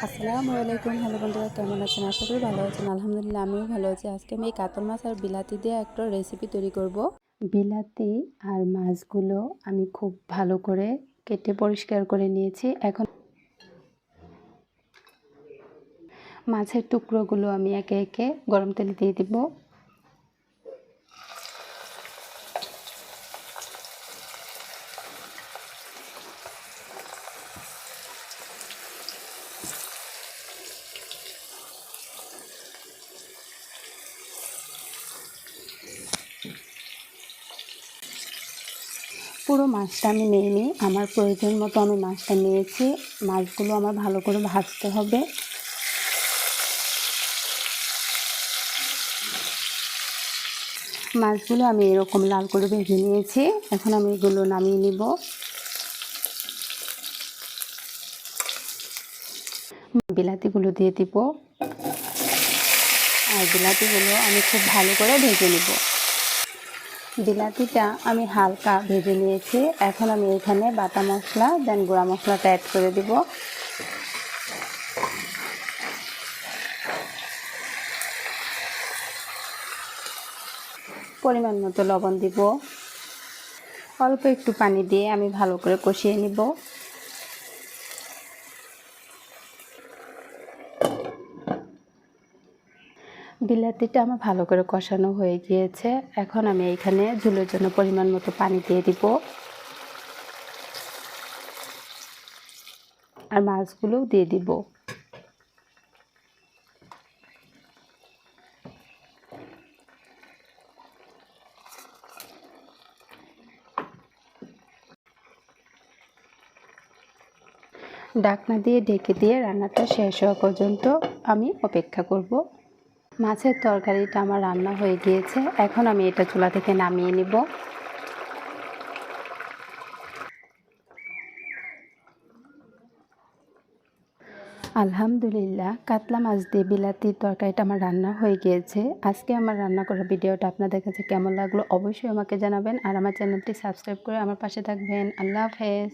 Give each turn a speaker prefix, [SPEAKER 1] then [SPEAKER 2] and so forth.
[SPEAKER 1] আসসালামু আলাইকুম। হ্যালো বন্ধুরা, কেমন আছেন? আশা করি ভালো আছেন। আলহামদুলিল্লাহ আমিও ভালো আছি। আজকে আমি এই কাতল মাছ আর বিলাতি দিয়ে একটা রেসিপি তৈরি করব। বিলাতি আর মাছগুলো আমি খুব ভালো করে কেটে পরিষ্কার করে নিয়েছি। এখন মাছের টুকরোগুলো আমি একে একে গরম তেলে দিয়ে দিব। পুরো মাছটা আমি নিইনি, আমার প্রয়োজন মতো আমি মাছটা নিয়েছি। মাছগুলো আমার ভালো করে ভাজতে হবে। মাছগুলো আমি এরকম লাল করে ভেজে নিয়েছি। এখন আমি এগুলো নামিয়ে নিব। বিলাতিগুলো দিয়ে দিব, আর বিলাতিগুলো আমি খুব ভালো করে ভেজে নিব। বিলাতিটা আমি হালকা ভেজে নিয়েছি। এখন আমি এখানে বাটা মশলা দেন গুঁড়া মশলাটা অ্যাড করে দিব। পরিমাণ মতো লবণ দিব। অল্প একটু পানি দিয়ে আমি ভালো করে কষিয়ে নিব। বিলাতিটা আমার ভালো করে কষানো হয়ে গিয়েছে। এখন আমি এখানে ঝোলের জন্য পরিমাণ মতো পানি দিয়ে দিব, আর মাছগুলোও দিয়ে দিব। ঢাকনা দিয়ে ঢেকে দিয়ে রান্নাটা শেষ হওয়া পর্যন্ত আমি অপেক্ষা করব। মাছের তরকারিটা আমার রান্না হয়ে গিয়েছে। এখন আমি এটা চুলা থেকে নামিয়ে নিব। আলহামদুলিল্লাহ, কাতলা মাছ দিয়ে বিলাতির তরকারিটা আমার রান্না হয়ে গিয়েছে। আজকে আমার রান্না করা ভিডিওটা আপনাদের কাছে কেমন লাগলো অবশ্যই আমাকে জানাবেন, আর আমার চ্যানেলটি সাবস্ক্রাইব করে আমার পাশে থাকবেন। আল্লাহ হাফেজ।